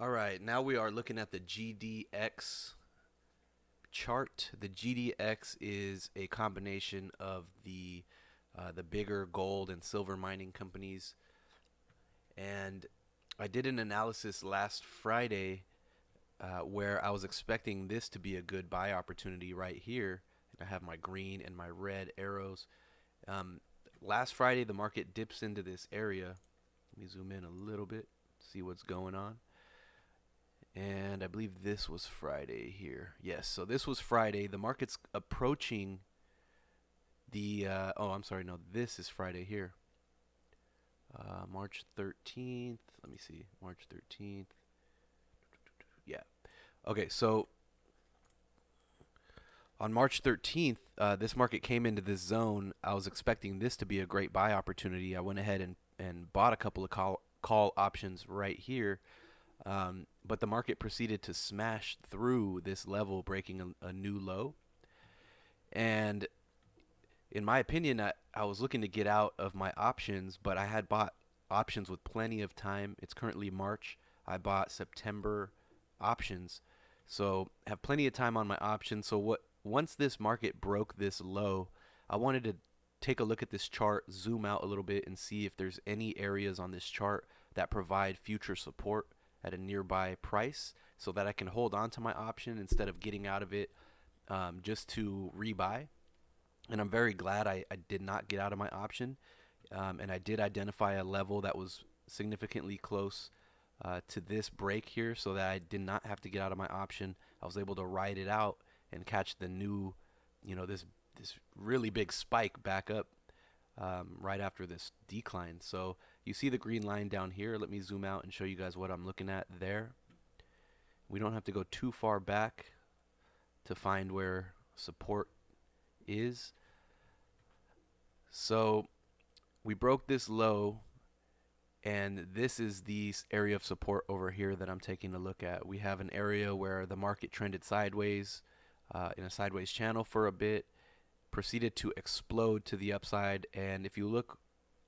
All right, now we are looking at the GDX chart. The GDX is a combination of the bigger gold and silver mining companies, and I did an analysis last Friday where I was expecting this to be a good buy opportunity right here. And I have my green and my red arrows. Um, Last Friday, the market dips into this area. Let me zoom in a little bit, see what's going on. And I believe this was Friday here. Yes, so this was Friday. The market's approaching oh, I'm sorry, no, this is Friday here. March 13th. Let me see. March 13th. Yeah. Okay, so on March 13th, this market came into this zone. I was expecting this to be a great buy opportunity. I went ahead and bought a couple of call options right here. But the market proceeded to smash through this level, breaking a new low. And in my opinion, I was looking to get out of my options, but I had bought options with plenty of time. It's currently March. I bought September options, so have plenty of time on my options. So what? Once this market broke this low, I wanted to take a look at this chart, zoom out a little bit, and see if there's any areas on this chart that provide future support at a nearby price, so that I can hold on to my option instead of getting out of it just to rebuy. And I'm very glad I did not get out of my option. And I did identify a level that was significantly close to this break here, so that I did not have to get out of my option. I was able to ride it out and catch the new, this really big spike back up right after this decline. So you see the green line down here. Let me zoom out and show you guys what I'm looking at there. We don't have to go too far back to find where support is. So we broke this low, and this is the area of support over here that I'm taking a look at. We have an area where the market trended sideways in a sideways channel for a bit, proceeded to explode to the upside. And if you look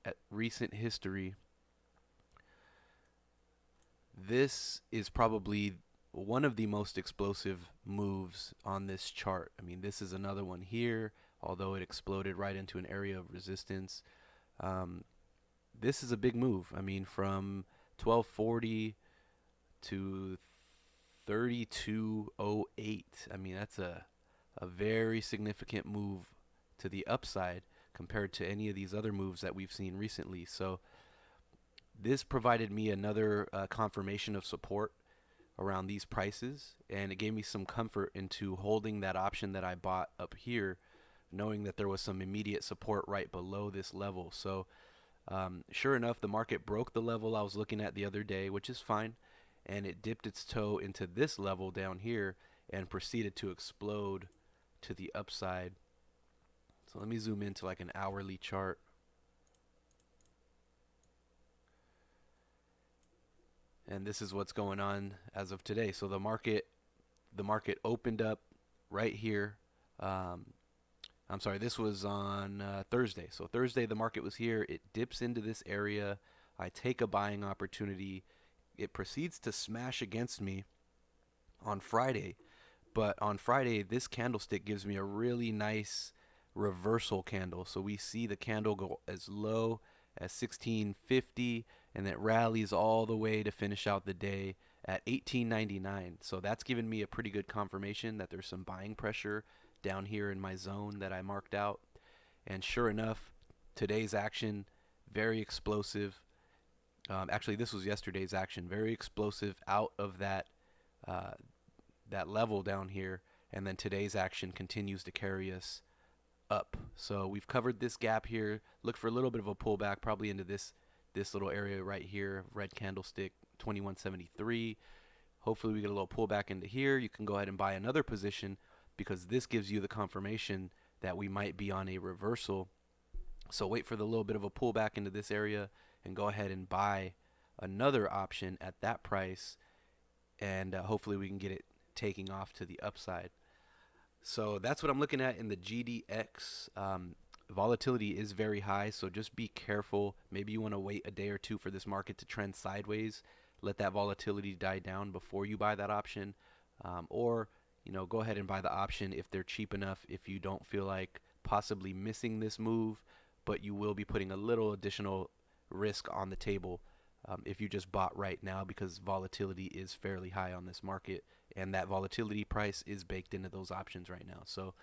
at recent history, this is probably one of the most explosive moves on this chart. I mean, this is another one here, although it exploded right into an area of resistance. Um, this is a big move. I mean, from 1240 to 3208. I mean, that's a very significant move to the upside compared to any of these other moves that we've seen recently. So this provided me another confirmation of support around these prices, and it gave me some comfort into holding that option that I bought up here, knowing that there was some immediate support right below this level. So sure enough, the market broke the level I was looking at the other day, which is fine, and it dipped its toe into this level down here and proceeded to explode to the upside. So let me zoom into like an hourly chart. And this is what's going on as of today. So the market opened up right here. Um, I'm sorry, this was on Thursday. So Thursday the market was here. It dips into this area. I take a buying opportunity. It proceeds to smash against me on Friday. But on Friday, this candlestick gives me a really nice reversal candle. So we see the candle go as low as 1650, and it rallies all the way to finish out the day at 1899. So that's given me a pretty good confirmation that there's some buying pressure down here in my zone that I marked out. And sure enough, today's action, very explosive. Actually, this was yesterday's action, very explosive out of uh, that level down here, and then today's action continues to carry us up. So we've covered this gap here. Look for a little bit of a pullback, probably into this little area right here, red candlestick 2173. Hopefully we get a little pullback into here. You can go ahead and buy another position, because this gives you the confirmation that we might be on a reversal. So wait for the little bit of a pullback into this area and go ahead and buy another option at that price, and hopefully we can get it taking off to the upside. So that's what I'm looking at in the GDX. Volatility is very high, so just be careful. Maybe you want to wait a day or two for this market to trend sideways, let that volatility die down before you buy that option, or go ahead and buy the option if they're cheap enough. If you don't feel like possibly missing this move, but you will be putting a little additional risk on the table if you just bought right now, because volatility is fairly high on this market, and that volatility price is baked into those options right now. So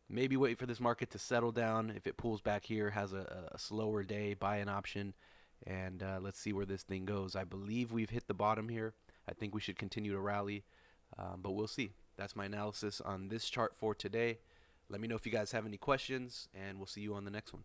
maybe wait for this market to settle down. If it pulls back here, has a slower day, buy an option, and let's see where this thing goes. I believe we've hit the bottom here. I think we should continue to rally, but we'll see. That's my analysis on this chart for today. Let me know if you guys have any questions, and we'll see you on the next one.